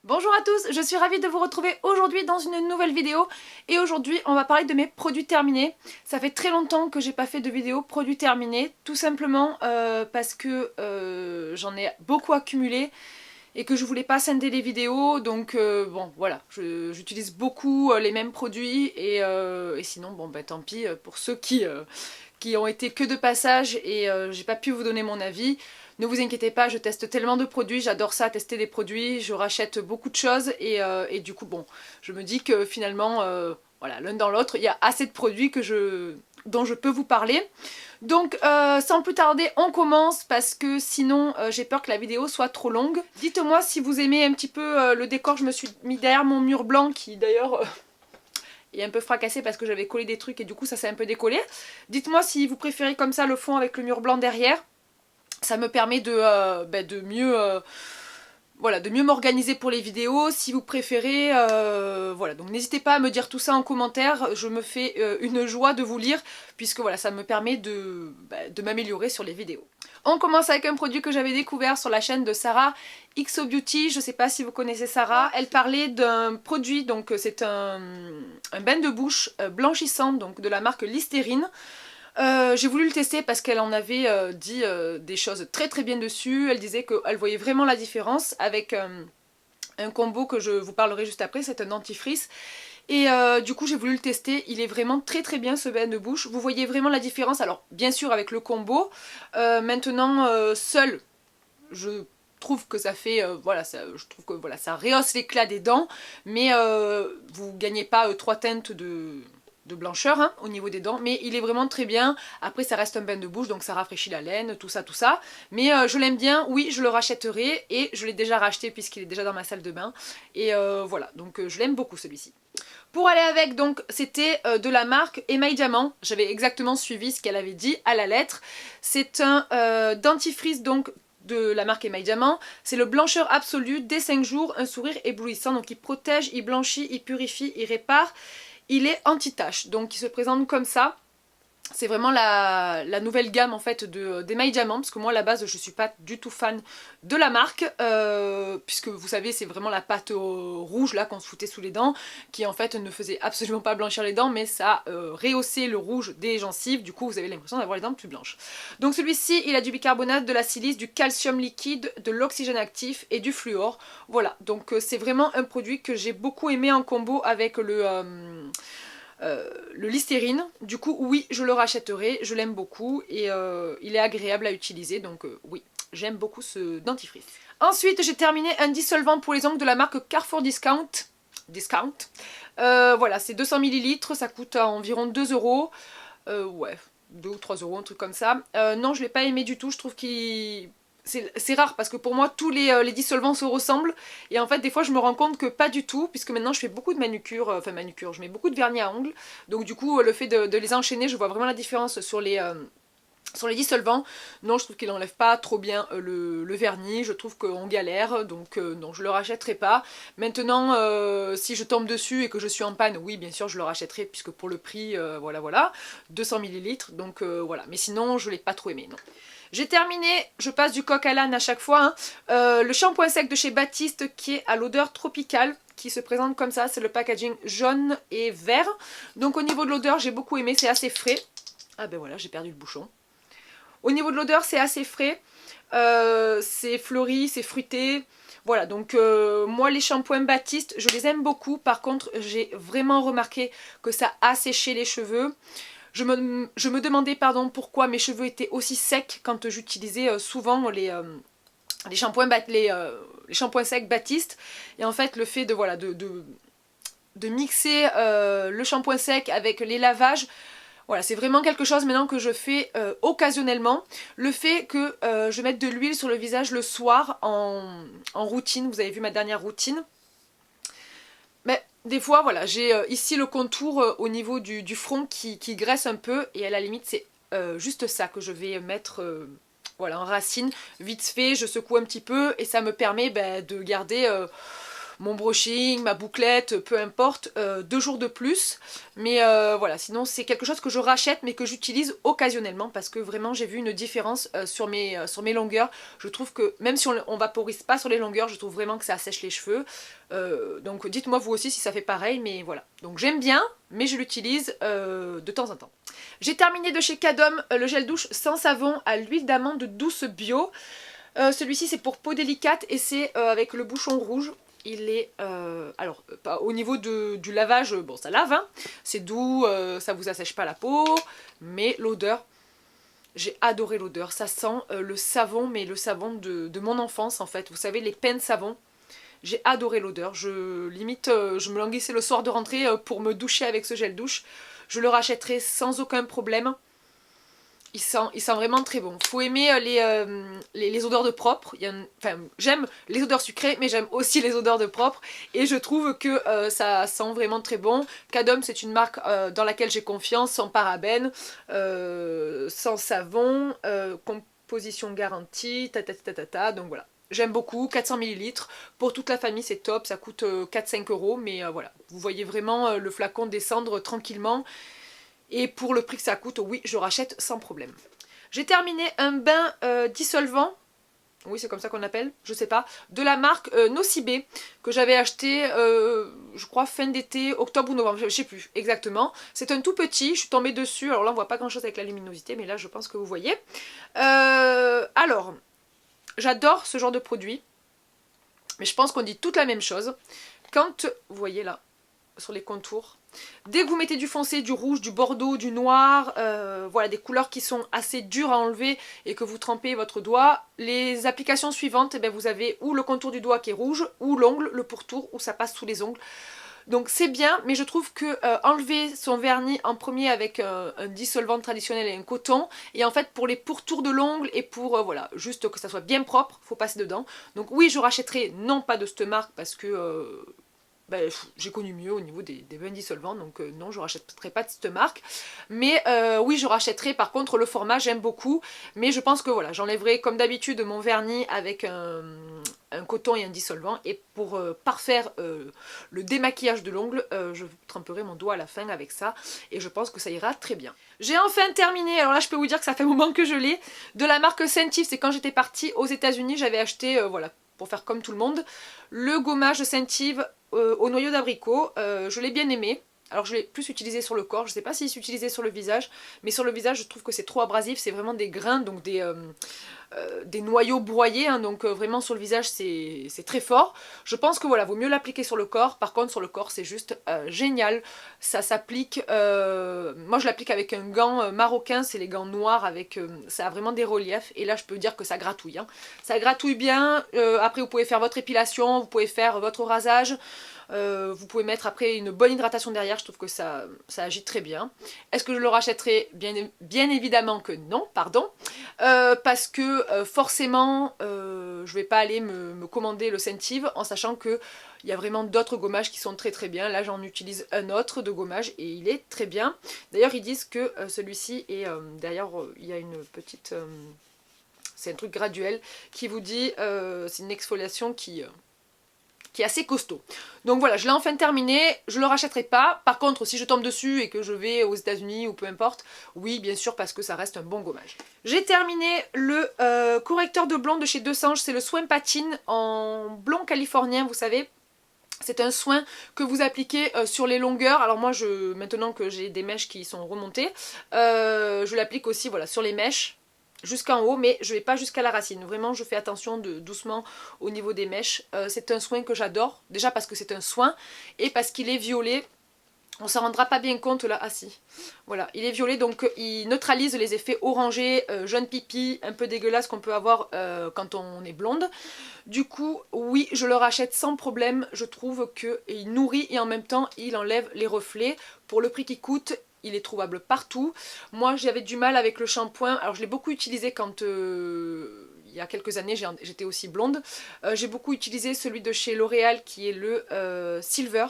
Bonjour à tous, je suis ravie de vous retrouver aujourd'hui dans une nouvelle vidéo et aujourd'hui on va parler de mes produits terminés. Ça fait très longtemps que j'ai pas fait de vidéo produits terminés, tout simplement parce que j'en ai beaucoup accumulé et que je voulais pas scinder les vidéos, donc bon voilà, j'utilise beaucoup les mêmes produits et sinon bon ben tant pis pour ceux qui ont été que de passage et j'ai pas pu vous donner mon avis. Ne vous inquiétez pas, je teste tellement de produits, j'adore ça, tester des produits, je rachète beaucoup de choses et du coup bon, je me dis que finalement, voilà, l'un dans l'autre, il y a assez de produits dont je peux vous parler. Donc sans plus tarder, on commence parce que sinon j'ai peur que la vidéo soit trop longue. Dites-moi si vous aimez un petit peu le décor, je me suis mis derrière mon mur blanc qui d'ailleurs est un peu fracassé parce que j'avais collé des trucs et du coup ça s'est un peu décollé. Dites-moi si vous préférez comme ça le fond avec le mur blanc derrière. Ça me permet de mieux voilà, de mieux m'organiser pour les vidéos. Si vous préférez, voilà, donc n'hésitez pas à me dire tout ça en commentaire. Je me fais une joie de vous lire puisque voilà, ça me permet de m'améliorer sur les vidéos. On commence avec un produit que j'avais découvert sur la chaîne de Sarah XO Beauty. Je sais pas si vous connaissez Sarah. Elle parlait d'un produit, donc c'est un bain de bouche blanchissant, donc de la marque Listerine. J'ai voulu le tester parce qu'elle en avait dit des choses très très bien dessus. Elle disait qu'elle voyait vraiment la différence avec un combo que je vous parlerai juste après, c'est un dentifrice. Et du coup j'ai voulu le tester, il est vraiment très très bien ce bain de bouche. Vous voyez vraiment la différence, alors bien sûr avec le combo. Maintenant seul, je trouve que ça fait, voilà, je trouve que voilà, ça rehausse l'éclat des dents. Mais vous gagnez pas 3 teintes de blancheur hein, au niveau des dents, mais il est vraiment très bien. Après ça reste un bain de bouche, donc ça rafraîchit la laine, tout ça, tout ça. Mais je l'aime bien, oui, je le rachèterai et je l'ai déjà racheté puisqu'il est déjà dans ma salle de bain. Et voilà, donc je l'aime beaucoup celui-ci. Pour aller avec, donc c'était de la marque Émail Diamant. J'avais exactement suivi ce qu'elle avait dit à la lettre. C'est un dentifrice donc de la marque Émail Diamant. C'est le blancheur absolu dès 5 jours, un sourire éblouissant. Donc il protège, il blanchit, il purifie, il répare. Il est anti-tache, donc il se présente comme ça. C'est vraiment la nouvelle gamme en fait d'Émail Diamant, parce que moi à la base je suis pas du tout fan de la marque, puisque vous savez c'est vraiment la pâte rouge là qu'on se foutait sous les dents, qui en fait ne faisait absolument pas blanchir les dents, mais ça rehaussait le rouge des gencives, du coup vous avez l'impression d'avoir les dents plus blanches. Donc celui-ci il a du bicarbonate, de la silice, du calcium liquide, de l'oxygène actif et du fluor. Voilà, donc c'est vraiment un produit que j'ai beaucoup aimé en combo avec le Listerine. Du coup oui je le rachèterai, je l'aime beaucoup et il est agréable à utiliser, donc oui j'aime beaucoup ce dentifrice. Ensuite j'ai terminé un dissolvant pour les ongles de la marque Carrefour Discount. Voilà, c'est 200 ml, ça coûte environ 2 euros. Ouais, 2 ou 3 euros, un truc comme ça. Non, je l'ai pas aimé du tout, je trouve qu'il... C'est rare parce que pour moi tous les dissolvants se ressemblent et en fait des fois je me rends compte que pas du tout, puisque maintenant je fais beaucoup de manucure, enfin manucure, je mets beaucoup de vernis à ongles, donc du coup le fait de les enchaîner je vois vraiment la différence sur les dissolvants. Non, je trouve qu'il enlève pas trop bien le vernis, je trouve qu'on galère, donc non, je le rachèterai pas. Maintenant, si je tombe dessus et que je suis en panne, oui, bien sûr, je le rachèterai, puisque pour le prix, voilà, voilà, 200 ml, donc voilà. Mais sinon, je l'ai pas trop aimé, non. J'ai terminé, je passe du coq à l'âne à chaque fois, hein. Le shampoing sec de chez Baptiste qui est à l'odeur tropicale, qui se présente comme ça, c'est le packaging jaune et vert. Donc au niveau de l'odeur, j'ai beaucoup aimé, c'est assez frais. Ah ben voilà, j'ai perdu le bouchon. Au niveau de l'odeur, c'est assez frais, c'est fleuri, c'est fruité. Voilà, donc moi les shampoings Baptiste, je les aime beaucoup. Par contre, j'ai vraiment remarqué que ça a séché les cheveux. Je me demandais pardon, pourquoi mes cheveux étaient aussi secs quand j'utilisais souvent les shampoings secs Baptiste. Et en fait, le fait de, voilà, de mixer le shampoing sec avec les lavages, voilà, c'est vraiment quelque chose maintenant que je fais occasionnellement. Le fait que je mette de l'huile sur le visage le soir en routine, vous avez vu ma dernière routine. Mais des fois, voilà, j'ai ici le contour au niveau du front qui graisse un peu. Et à la limite, c'est juste ça que je vais mettre voilà, en racine. Vite fait, je secoue un petit peu et ça me permet de garder... mon brushing, ma bouclette, peu importe, 2 jours de plus. Mais voilà, sinon c'est quelque chose que je rachète mais que j'utilise occasionnellement parce que vraiment j'ai vu une différence sur mes longueurs. Je trouve que même si on vaporise pas sur les longueurs, je trouve vraiment que ça assèche les cheveux. Donc dites-moi vous aussi si ça fait pareil, mais voilà. Donc j'aime bien, mais je l'utilise de temps en temps. J'ai terminé de chez Cadom le gel douche sans savon à l'huile d'amande douce bio. Celui-ci c'est pour peau délicate et c'est avec le bouchon rouge. Il est, alors au niveau du lavage, bon ça lave, hein, c'est doux, ça vous assèche pas la peau, mais l'odeur, j'ai adoré l'odeur, ça sent le savon, mais le savon de mon enfance en fait, vous savez les peines savon. J'ai adoré l'odeur, limite je me languissais le soir de rentrée pour me doucher avec ce gel douche. Je le rachèterai sans aucun problème. Il sent vraiment très bon. Faut aimer les odeurs de propre. Enfin, j'aime les odeurs sucrées, mais j'aime aussi les odeurs de propre. Et je trouve que ça sent vraiment très bon. Cadom, c'est une marque dans laquelle j'ai confiance, sans parabènes, sans savon, composition garantie, donc voilà. J'aime beaucoup, 400 ml. Pour toute la famille, c'est top. Ça coûte 4-5 euros. Mais voilà, vous voyez vraiment le flacon descendre tranquillement. Et pour le prix que ça coûte, oui, je rachète sans problème. J'ai terminé un bain dissolvant, oui c'est comme ça qu'on appelle, je sais pas, de la marque Nocibé, que j'avais acheté, je crois, fin d'été, octobre ou novembre, je sais plus exactement. C'est un tout petit, je suis tombée dessus, alors là on voit pas grand chose avec la luminosité, mais là je pense que vous voyez. Alors, j'adore ce genre de produit, mais je pense qu'on dit toute la même chose. Quand, vous voyez là, sur les contours, dès que vous mettez du foncé, du rouge, du bordeaux, du noir, voilà des couleurs qui sont assez dures à enlever et que vous trempez votre doigt, les applications suivantes, eh bien, vous avez ou le contour du doigt qui est rouge, ou l'ongle, le pourtour, où ça passe sous les ongles. Donc c'est bien, mais je trouve que enlever son vernis en premier avec un dissolvant traditionnel et un coton, et en fait pour les pourtours de l'ongle et pour voilà, juste que ça soit bien propre, faut passer dedans. Donc oui, je rachèterai non pas de cette marque parce que ben, j'ai connu mieux au niveau des bains dissolvants, donc non, je rachèterai pas de cette marque. Mais oui, je rachèterai par contre le format, j'aime beaucoup. Mais je pense que voilà, j'enlèverai comme d'habitude mon vernis avec un coton et un dissolvant. Et pour parfaire le démaquillage de l'ongle, je tremperai mon doigt à la fin avec ça. Et je pense que ça ira très bien. J'ai enfin terminé, alors là je peux vous dire que ça fait un moment que je l'ai, de la marque Scentive. C'est quand j'étais partie aux États-Unis, j'avais acheté, voilà, pour faire comme tout le monde, le gommage Scentive au noyau d'abricot. Je l'ai bien aimé. Alors je l'ai plus utilisé sur le corps, je sais pas s'il s'utilisait sur le visage, mais sur le visage je trouve que c'est trop abrasif, c'est vraiment des grains, donc des noyaux broyés, hein, donc vraiment sur le visage c'est très fort. Je pense que voilà, vaut mieux l'appliquer sur le corps, par contre sur le corps c'est juste génial, ça s'applique, moi je l'applique avec un gant marocain, c'est les gants noirs avec, ça a vraiment des reliefs, et là je peux dire que ça gratouille, hein. Ça gratouille bien, après vous pouvez faire votre épilation, vous pouvez faire votre rasage, vous pouvez mettre après une bonne hydratation derrière, je trouve que ça agit très bien. Est-ce que je le rachèterai? Bien évidemment que non, pardon, parce que forcément je vais pas aller me commander le Scentive en sachant que il y a vraiment d'autres gommages qui sont très très bien. Là j'en utilise un autre de gommage et il est très bien. D'ailleurs ils disent que celui-ci est, d'ailleurs il y a une petite, c'est un truc graduel qui vous dit, c'est une exfoliation qui est assez costaud. Donc voilà, je l'ai enfin terminé, je le rachèterai pas. Par contre, si je tombe dessus et que je vais aux États-Unis ou peu importe, oui, bien sûr, parce que ça reste un bon gommage. J'ai terminé le correcteur de blond de chez Deux Sanges, c'est le soin patine en blond californien, vous savez. C'est un soin que vous appliquez sur les longueurs. Alors moi, maintenant que j'ai des mèches qui sont remontées, je l'applique aussi voilà, sur les mèches, jusqu'en haut, mais je vais pas jusqu'à la racine. Vraiment, je fais attention doucement au niveau des mèches. C'est un soin que j'adore, déjà parce que c'est un soin, et parce qu'il est violet. On s'en rendra pas bien compte là, ah si, voilà, il est violet donc il neutralise les effets orangés, jaune pipi, un peu dégueulasse qu'on peut avoir quand on est blonde. Du coup, oui, je le rachète sans problème, je trouve qu'il nourrit et en même temps il enlève les reflets. Pour le prix qu'il coûte, il est trouvable partout. Moi j'avais du mal avec le shampoing, alors je l'ai beaucoup utilisé quand il y a quelques années j'étais aussi blonde. J'ai beaucoup utilisé celui de chez L'Oréal qui est le Silver,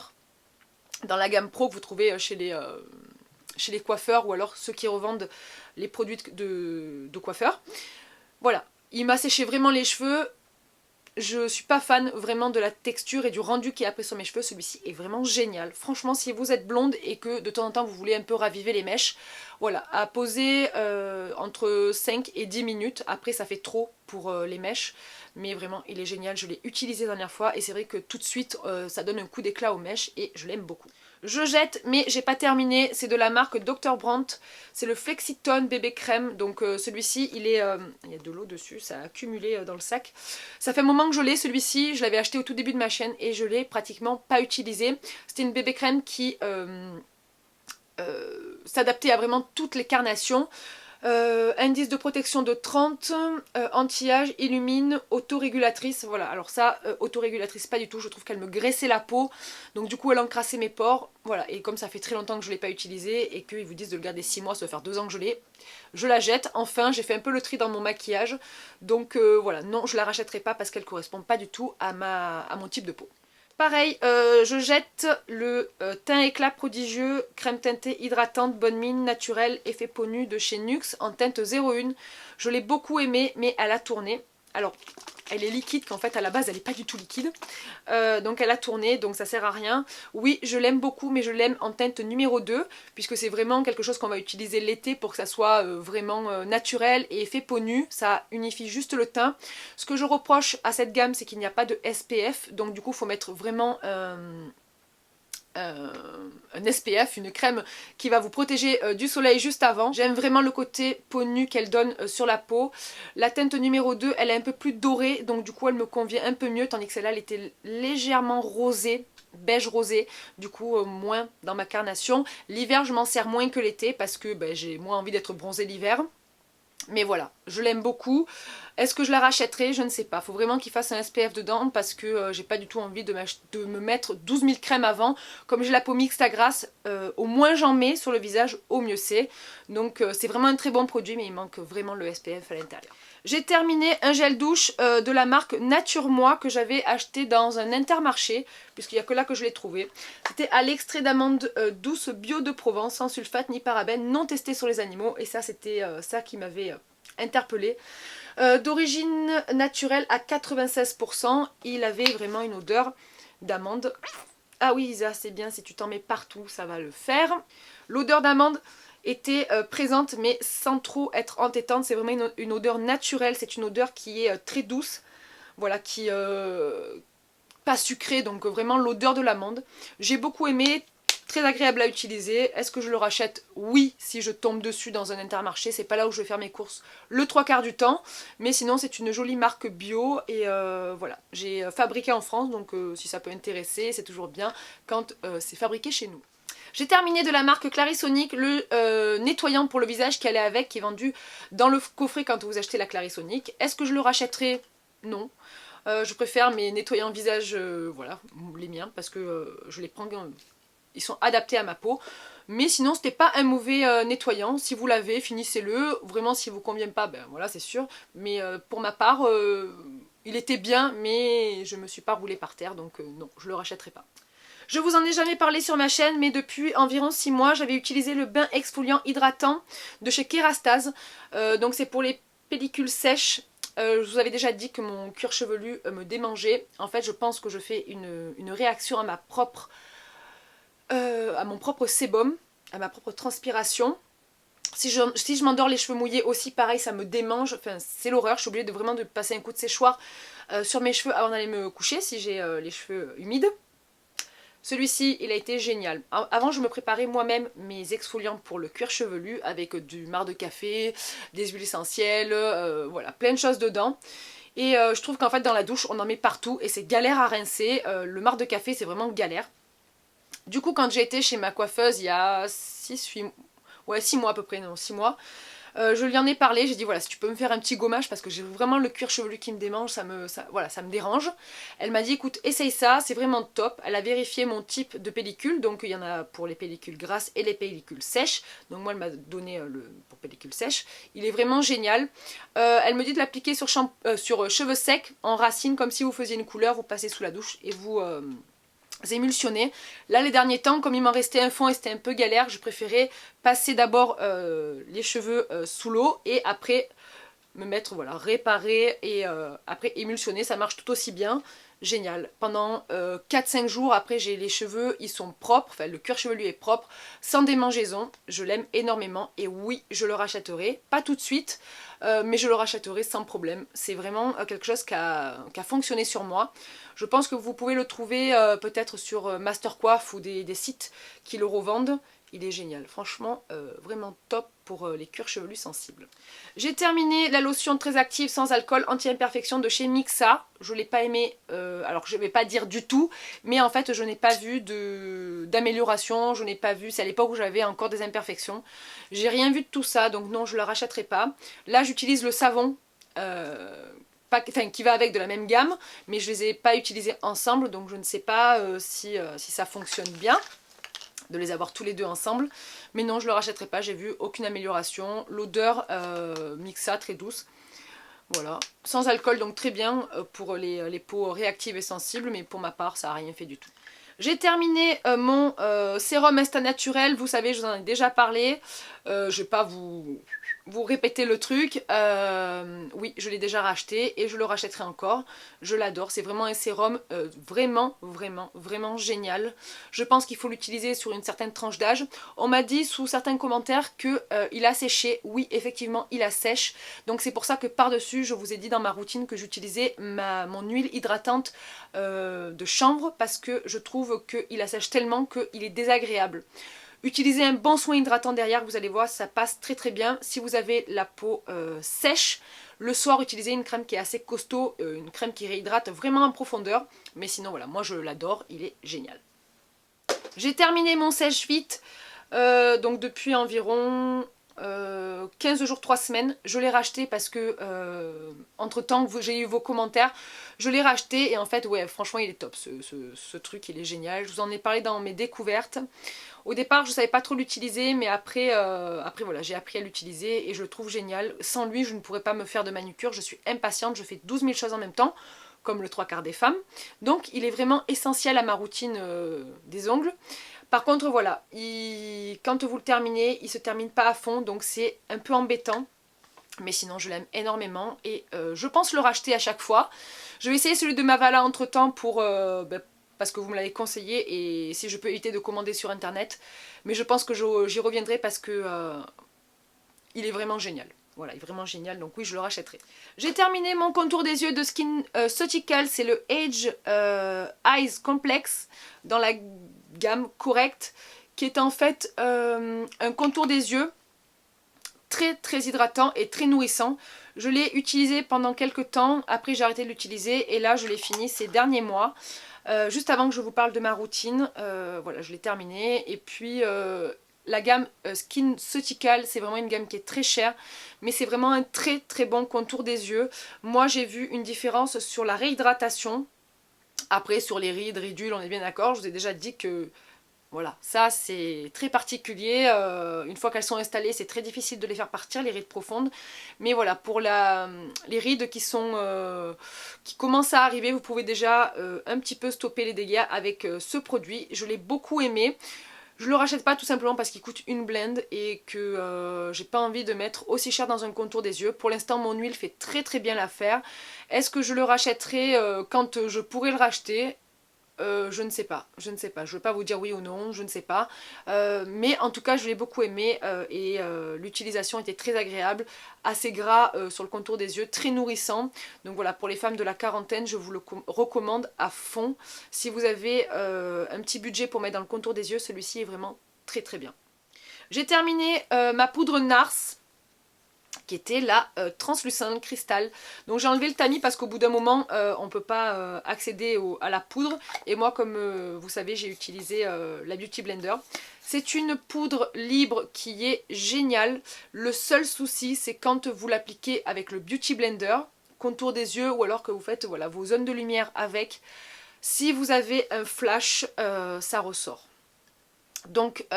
dans la gamme Pro que vous trouvez chez les coiffeurs ou alors ceux qui revendent les produits de coiffeurs. Voilà, il m'a séché vraiment les cheveux. je suis pas fan vraiment de la texture et du rendu qu'il y a après sur mes cheveux. Celui-ci est vraiment génial. Franchement, si vous êtes blonde et que de temps en temps vous voulez un peu raviver les mèches, voilà, à poser entre 5 et 10 minutes. Après ça fait trop pour les mèches, mais vraiment il est génial. Je l'ai utilisé la dernière fois et c'est vrai que tout de suite ça donne un coup d'éclat aux mèches et je l'aime beaucoup. Je jette, mais j'ai pas terminé, c'est de la marque Dr. Brandt, c'est le Flexitone bébé crème, donc celui-ci il est, il y a de l'eau dessus, ça a accumulé dans le sac. Ça fait un moment que je l'ai celui-ci, je l'avais acheté au tout début de ma chaîne et je l'ai pratiquement pas utilisé. C'était une bébé crème qui s'adaptait à vraiment toutes les carnations. Indice de protection de 30, anti-âge, illumine, autorégulatrice, voilà, alors ça, autorégulatrice pas du tout, je trouve qu'elle me graissait la peau, donc du coup elle encrassait mes pores, voilà, et comme ça fait très longtemps que je ne l'ai pas utilisé, et qu'ils vous disent de le garder 6 mois, ça va faire 2 ans que je l'ai, je la jette. Enfin, j'ai fait un peu le tri dans mon maquillage, donc voilà, non, je la rachèterai pas parce qu'elle correspond pas du tout à mon type de peau. Pareil, je jette le teint éclat prodigieux, crème teintée hydratante, bonne mine, naturelle, effet peau nue de chez NYX en teinte 01. Je l'ai beaucoup aimé, mais elle a tourné. Alors, elle est liquide, qu'en fait à la base elle n'est pas du tout liquide. Donc elle a tourné, donc ça sert à rien. Oui, je l'aime beaucoup, mais je l'aime en teinte numéro 2, puisque c'est vraiment quelque chose qu'on va utiliser l'été pour que ça soit vraiment naturel et effet peau nue. Ça unifie juste le teint. Ce que je reproche à cette gamme, c'est qu'il n'y a pas de SPF, donc du coup il faut mettre vraiment un SPF, une crème qui va vous protéger du soleil juste avant. J'aime vraiment le côté peau nue qu'elle donne sur la peau. La teinte numéro 2, elle est un peu plus dorée, donc du coup elle me convient un peu mieux, tandis que celle-là elle était légèrement rosée, beige rosé, du coup moins dans ma carnation. L'hiver je m'en sers moins que l'été parce que j'ai moins envie d'être bronzée l'hiver. Mais voilà, je l'aime beaucoup. Est-ce que je la rachèterai? Je ne sais pas. Il faut vraiment qu'il fasse un SPF dedans parce que j'ai pas du tout envie de me mettre 12 000 crèmes avant. Comme j'ai la peau mixte à grasse, au moins j'en mets sur le visage, au mieux c'est. Donc c'est vraiment un très bon produit, mais il manque vraiment le SPF à l'intérieur. J'ai terminé un gel douche de la marque Nature Moi que j'avais acheté dans un Intermarché, puisqu'il n'y a que là que je l'ai trouvé. C'était à l'extrait d'amande douce bio de Provence, sans sulfate ni parabène, non testé sur les animaux. Et ça, c'était ça qui m'avait interpellée. D'origine naturelle à 96%, il avait vraiment une odeur d'amande. Ah oui Isa, c'est bien, si tu t'en mets partout, ça va le faire. L'odeur d'amande était présente mais sans trop être entêtante, c'est vraiment une odeur naturelle, c'est une odeur qui est très douce, voilà, qui pas sucrée, donc vraiment l'odeur de l'amande. J'ai beaucoup aimé, très agréable à utiliser. Est-ce que je le rachète? Oui, si je tombe dessus dans un Intermarché, c'est pas là où je vais faire mes courses le 3/4 du temps, mais sinon c'est une jolie marque bio et voilà, j'ai fabriqué en France, donc si ça peut intéresser, c'est toujours bien quand c'est fabriqué chez nous. J'ai terminé de la marque Clarisonic le nettoyant pour le visage qui allait avec, qui est vendu dans le coffret quand vous achetez la Clarisonic. Est-ce que je le rachèterai? Non. Je préfère mes nettoyants visage, voilà, les miens, parce que je les prends, ils sont adaptés à ma peau. Mais sinon, c'était pas un mauvais nettoyant. Si vous l'avez, finissez-le. Vraiment, si vous convient pas, ben voilà, c'est sûr. Mais pour ma part, il était bien, mais je me suis pas roulée par terre, donc non, je le rachèterai pas. Je vous en ai jamais parlé sur ma chaîne, mais depuis environ 6 mois, j'avais utilisé le bain exfoliant hydratant de chez Kerastase. Donc c'est pour les pellicules sèches. Je vous avais déjà dit que mon cuir chevelu me démangeait. En fait, je pense que je fais une réaction à mon propre sébum, à ma propre transpiration. Si je m'endors les cheveux mouillés aussi, pareil, ça me démange. Enfin, c'est l'horreur. Je suis obligée de vraiment passer un coup de séchoir sur mes cheveux avant d'aller me coucher si j'ai les cheveux humides. Celui-ci, il a été génial. Avant, je me préparais moi-même mes exfoliants pour le cuir chevelu avec du marc de café, des huiles essentielles, voilà, plein de choses dedans. Et je trouve qu'en fait, dans la douche, on en met partout et c'est galère à rincer. Le marc de café, c'est vraiment galère. Du coup, quand j'ai été chez ma coiffeuse il y a 6 mois à peu près, non, 6 mois, je lui en ai parlé, j'ai dit voilà, si tu peux me faire un petit gommage parce que j'ai vraiment le cuir chevelu qui me démange, voilà, ça me dérange. Elle m'a dit écoute, essaye ça, c'est vraiment top. Elle a vérifié mon type de pellicule, donc il y en a pour les pellicules grasses et les pellicules sèches. Donc moi elle m'a donné pour pellicule sèche. Il est vraiment génial. Elle me dit de l'appliquer sur cheveux secs, en racines, comme si vous faisiez une couleur, vous passez sous la douche et vous émulsionner. Là les derniers temps, comme il m'en restait un fond et c'était un peu galère, je préférais passer d'abord les cheveux sous l'eau et après me mettre, voilà, réparer et après émulsionner, ça marche tout aussi bien. Génial. Pendant 4-5 jours, après j'ai les cheveux, ils sont propres, enfin le cuir chevelu est propre, sans démangeaison, je l'aime énormément et oui, je le rachèterai, pas tout de suite, mais je le rachèterai sans problème. C'est vraiment quelque chose qui a fonctionné sur moi. Je pense que vous pouvez le trouver peut-être sur Mastercoif ou des sites qui le revendent. Il est génial, franchement, vraiment top pour les cuirs chevelus sensibles. J'ai terminé la lotion très active sans alcool anti-imperfection de chez Mixa. Je ne l'ai pas aimé, alors je ne vais pas dire du tout, mais en fait je n'ai pas vu d'amélioration, je n'ai pas vu, c'est à l'époque où j'avais encore des imperfections. J'ai rien vu de tout ça, donc non, je ne la rachèterai pas. Là j'utilise le savon, qui va avec de la même gamme, mais je ne les ai pas utilisés ensemble, donc je ne sais pas si ça fonctionne bien de les avoir tous les deux ensemble, mais non, je ne le rachèterai pas, j'ai vu aucune amélioration. L'odeur Mixa très douce, voilà, sans alcool, donc très bien pour les peaux réactives et sensibles, mais pour ma part ça n'a rien fait du tout. J'ai terminé mon sérum Insta Naturel, vous savez, je vous en ai déjà parlé, je ne vais pas vous répéter le truc, oui, je l'ai déjà racheté et je le rachèterai encore, je l'adore, c'est vraiment un sérum vraiment génial. Je pense qu'il faut l'utiliser sur une certaine tranche d'âge. On m'a dit sous certains commentaires qu'il a séché, oui, effectivement, il a sèche, donc c'est pour ça que par-dessus, je vous ai dit dans ma routine que j'utilisais mon huile hydratante de chanvre, parce que je trouve qu'il assèche tellement qu'il est désagréable. Utilisez un bon soin hydratant derrière, vous allez voir, ça passe très bien. Si vous avez la peau sèche, le soir, utilisez une crème qui est assez costaud, une crème qui réhydrate vraiment en profondeur. Mais sinon, voilà, moi je l'adore, il est génial. J'ai terminé mon sèche-vite, donc depuis environ 15 jours, 3 semaines. Je l'ai racheté parce que, entre temps que j'ai eu vos commentaires, je l'ai racheté et en fait, ouais, franchement, il est top. Ce truc, il est génial. Je vous en ai parlé dans mes découvertes. Au départ, je ne savais pas trop l'utiliser, mais après voilà, j'ai appris à l'utiliser et je le trouve génial. Sans lui, je ne pourrais pas me faire de manucure, je suis impatiente, je fais 12 000 choses en même temps, comme le 3/4 des femmes. Donc, il est vraiment essentiel à ma routine des ongles. Par contre, voilà, quand vous le terminez, il ne se termine pas à fond, donc c'est un peu embêtant. Mais sinon, je l'aime énormément et je pense le racheter à chaque fois. Je vais essayer celui de Mavala entre temps pour... parce que vous me l'avez conseillé et si je peux éviter de commander sur internet. Mais je pense que j'y reviendrai parce que il est vraiment génial. Voilà, il est vraiment génial, donc oui, je le rachèterai. J'ai terminé mon contour des yeux de Skin Ceutical, c'est le Age Eyes Complex dans la gamme Correct, qui est en fait un contour des yeux très hydratant et très nourrissant. Je l'ai utilisé pendant quelques temps, après j'ai arrêté de l'utiliser et là je l'ai fini ces derniers mois. Juste avant que je vous parle de ma routine, voilà, je l'ai terminé. Et puis la gamme Skin Ceutical, c'est vraiment une gamme qui est très chère, mais c'est vraiment un très bon contour des yeux. Moi j'ai vu une différence sur la réhydratation. Après sur les rides, ridules, on est bien d'accord, je vous ai déjà dit que voilà, ça c'est très particulier, une fois qu'elles sont installées c'est très difficile de les faire partir, les rides profondes. Mais voilà, pour les rides qui commencent à arriver, vous pouvez déjà un petit peu stopper les dégâts avec ce produit. Je l'ai beaucoup aimé. Je le rachète pas tout simplement parce qu'il coûte une blinde et que j'ai pas envie de mettre aussi cher dans un contour des yeux. Pour l'instant mon huile fait très bien l'affaire. Est-ce que je le rachèterai quand je pourrai le racheter ? Je ne sais pas, je ne vais pas vous dire oui ou non, je ne sais pas, mais en tout cas je l'ai beaucoup aimé et l'utilisation était très agréable, assez gras sur le contour des yeux, très nourrissant. Donc voilà, pour les femmes de la quarantaine, je vous le recommande à fond. Si vous avez un petit budget pour mettre dans le contour des yeux, celui-ci est vraiment très bien. J'ai terminé ma poudre NARS, qui était la translucent cristal. Donc j'ai enlevé le tamis parce qu'au bout d'un moment on ne peut pas accéder à la poudre. Et moi, comme vous savez, j'ai utilisé la Beauty Blender. C'est une poudre libre qui est géniale. Le seul souci, c'est quand vous l'appliquez avec le Beauty Blender, contour des yeux, ou alors que vous faites voilà, vos zones de lumière avec. Si vous avez un flash, ça ressort. Donc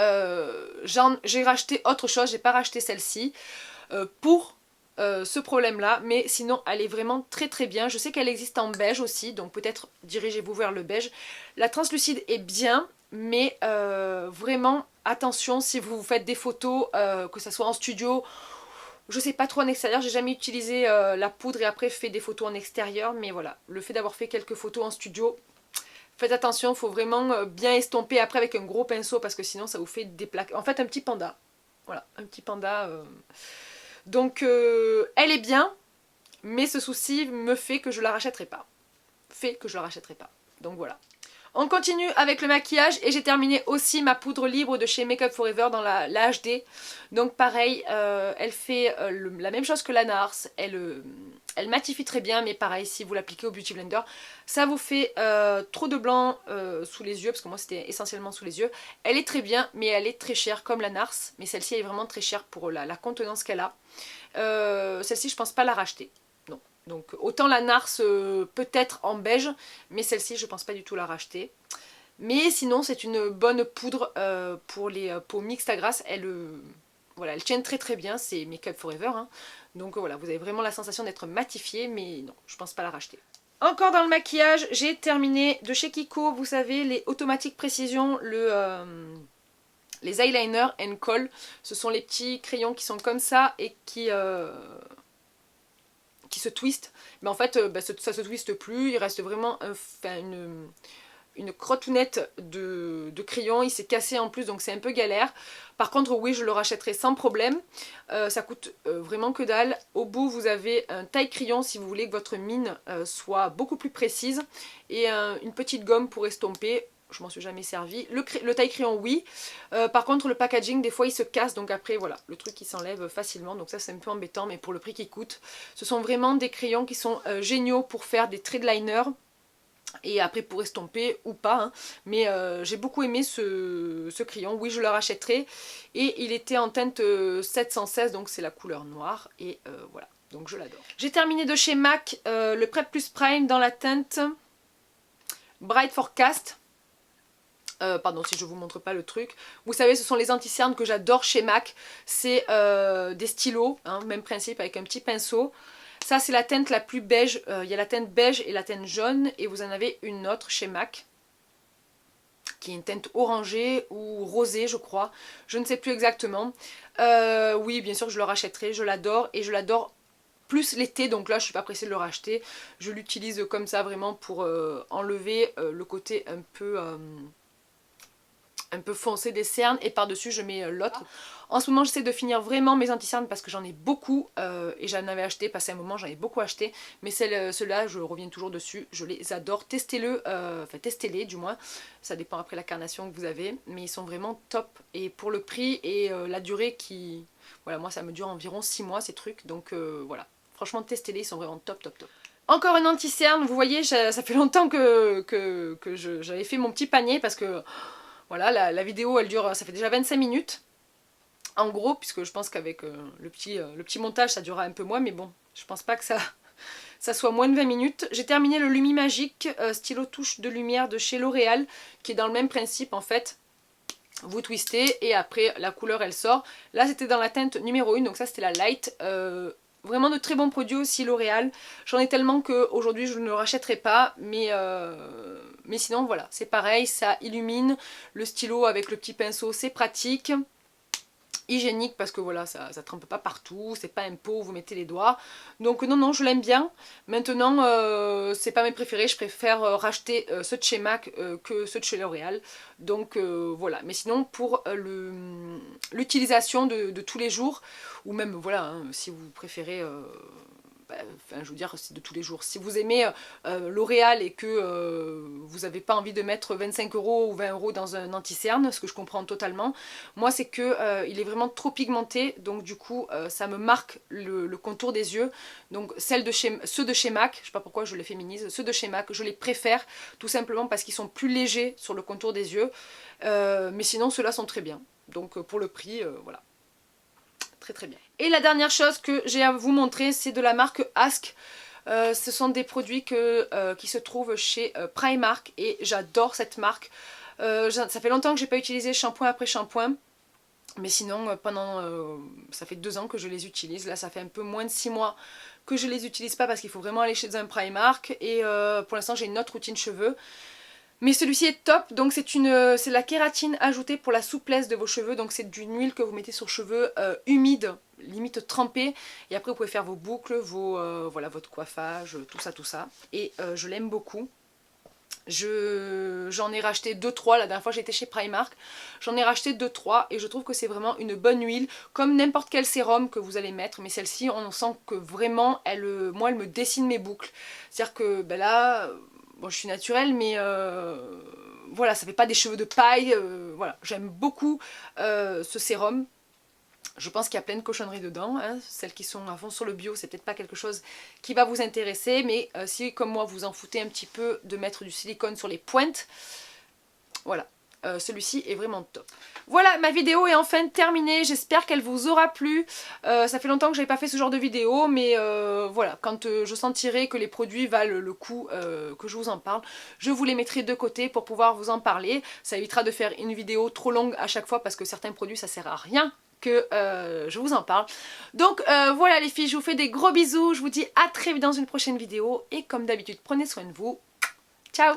j'ai racheté autre chose, j'ai pas racheté celle-ci pour ce problème là, mais sinon elle est vraiment très bien. Je sais qu'elle existe en beige aussi, donc peut-être dirigez-vous vers le beige. La translucide est bien, mais vraiment attention si vous faites des photos, que ce soit en studio Je sais pas trop en extérieur, j'ai jamais utilisé la poudre et après fait des photos en extérieur, mais voilà, le fait d'avoir fait quelques photos en studio, faites attention, il faut vraiment bien estomper après avec un gros pinceau parce que sinon ça vous fait des plaques. En fait un petit panda, voilà, un petit panda. Donc elle est bien, mais ce souci me fait que je la rachèterai pas. Donc voilà. On continue avec le maquillage et j'ai terminé aussi ma poudre libre de chez Make Up For Ever dans la HD. Donc pareil, elle fait la même chose que la NARS, elle matifie très bien, mais pareil, si vous l'appliquez au Beauty Blender, ça vous fait trop de blanc sous les yeux, parce que moi c'était essentiellement sous les yeux. Elle est très bien, mais elle est très chère comme la NARS, mais celle-ci est vraiment très chère pour la contenance qu'elle a. Celle-ci je pense pas la racheter. Donc autant la NARS peut-être en beige, mais celle-ci je pense pas du tout la racheter. Mais sinon c'est une bonne poudre pour les peaux mixtes à grasse. Voilà, elle tient très très bien, c'est Make Up For Ever. Hein. Donc voilà, vous avez vraiment la sensation d'être matifié, mais non, je pense pas la racheter. Encore dans le maquillage, j'ai terminé de chez Kiko, vous savez, les automatiques précision, les eyeliners and Kohl. Ce sont les petits crayons qui sont comme ça et qui se twist, mais en fait ça se twiste plus, il reste vraiment une crotounette de crayon, il s'est cassé en plus donc c'est un peu galère. Par contre oui je le rachèterai sans problème, ça coûte vraiment que dalle. Au bout vous avez un taille crayon si vous voulez que votre mine soit beaucoup plus précise et une petite gomme pour estomper. Je m'en suis jamais servi. Le taille crayon oui. Par contre le packaging des fois il se casse donc après voilà le truc il s'enlève facilement donc ça c'est un peu embêtant mais pour le prix qu'il coûte. Ce sont vraiment des crayons qui sont géniaux pour faire des traits de liner. Et après pour estomper ou pas hein. Mais j'ai beaucoup aimé ce crayon, oui je le rachèterai. Et il était en teinte 716 donc c'est la couleur noire et voilà donc je l'adore. J'ai terminé de chez MAC le Prep Plus Prime dans la teinte Bright Forecast. Pardon si je vous montre pas le truc. Vous savez ce sont les anti-cernes que j'adore chez MAC. C'est des stylos, hein, même principe avec un petit pinceau. Ça c'est la teinte la plus beige, il y a la teinte beige et la teinte jaune et vous en avez une autre chez MAC qui est une teinte orangée ou rosée je crois, je ne sais plus exactement. Oui bien sûr je le rachèterai, je l'adore et je l'adore plus l'été donc là je suis pas pressée de le racheter. Je l'utilise comme ça vraiment pour enlever le côté un peu foncé des cernes et par dessus je mets l'autre. En ce moment j'essaie de finir vraiment mes anti-cernes parce que j'en ai beaucoup et j'en avais acheté, passé un moment j'en ai beaucoup acheté mais ceux-là je reviens toujours dessus, je les adore, testez-le, enfin testez-les du moins, ça dépend après la carnation que vous avez mais ils sont vraiment top et pour le prix et la durée qui, voilà moi ça me dure environ 6 mois ces trucs donc voilà, franchement testez-les, ils sont vraiment top top top. Encore une anti-cerne, vous voyez ça fait longtemps que j'avais fait mon petit panier parce que voilà, la vidéo elle dure, ça fait déjà 25 minutes en gros, puisque je pense qu'avec le petit montage ça durera un peu moins, mais bon, je pense pas que ça soit moins de 20 minutes. J'ai terminé le Lumi Magique, stylo touche de lumière de chez L'Oréal, qui est dans le même principe en fait. Vous twistez et après la couleur elle sort. Là c'était dans la teinte numéro 1, donc ça c'était la light. Vraiment de très bons produits aussi L'Oréal. J'en ai tellement qu'aujourd'hui je ne le rachèterai pas, mais sinon voilà, c'est pareil, ça illumine. Le stylo avec le petit pinceau c'est pratique. Hygiénique parce que voilà ça trempe pas partout, c'est pas un pot où vous mettez les doigts, donc non je l'aime bien. Maintenant c'est pas mes préférés, je préfère racheter ceux de chez MAC que ceux de chez L'Oréal, donc voilà. Mais sinon pour l'utilisation de tous les jours ou même voilà hein, si vous préférez enfin, je veux dire c'est de tous les jours. Si vous aimez L'Oréal et que vous n'avez pas envie de mettre 25 € ou 20 € dans un anti-cerne, ce que je comprends totalement, moi c'est que il est vraiment trop pigmenté, donc du coup ça me marque le contour des yeux. Donc ceux de chez MAC, je sais pas pourquoi je les féminise, ceux de chez MAC je les préfère tout simplement parce qu'ils sont plus légers sur le contour des yeux, mais sinon ceux-là sont très bien. Donc pour le prix, voilà. Très bien. Et la dernière chose que j'ai à vous montrer, c'est de la marque Ask. Ce sont des produits qui se trouvent chez Primark et j'adore cette marque. Ça fait longtemps que j'ai pas utilisé shampoing après shampoing. Mais sinon, ça fait 2 ans que je les utilise. Là, ça fait un peu moins de 6 mois que je les utilise pas parce qu'il faut vraiment aller chez un Primark. Et pour l'instant, j'ai une autre routine cheveux. Mais celui-ci est top, donc c'est la kératine ajoutée pour la souplesse de vos cheveux. Donc c'est d'une huile que vous mettez sur cheveux humides, limite trempés. Et après vous pouvez faire vos boucles, voilà, votre coiffage, tout ça. Et je l'aime beaucoup. J'en ai racheté 2-3, la dernière fois j'étais chez Primark, j'en ai racheté 2-3 et je trouve que c'est vraiment une bonne huile, comme n'importe quel sérum que vous allez mettre, mais celle-ci on sent que vraiment, moi elle me dessine mes boucles, c'est-à-dire que ben là, bon je suis naturelle mais voilà, ça fait pas des cheveux de paille, voilà, j'aime beaucoup ce sérum. Je pense qu'il y a plein de cochonneries dedans, hein. Celles qui sont à fond sur le bio, c'est peut-être pas quelque chose qui va vous intéresser, mais si comme moi vous en foutez un petit peu de mettre du silicone sur les pointes, voilà, celui-ci est vraiment top. Voilà, ma vidéo est enfin terminée, j'espère qu'elle vous aura plu. Ça fait longtemps que j'avais pas fait ce genre de vidéo, mais voilà, quand je sentirai que les produits valent le coup que je vous en parle, je vous les mettrai de côté pour pouvoir vous en parler. Ça évitera de faire une vidéo trop longue à chaque fois parce que certains produits ça sert à rien que je vous en parle. Donc voilà les filles, je vous fais des gros bisous, je vous dis à très vite dans une prochaine vidéo et comme d'habitude prenez soin de vous. Ciao!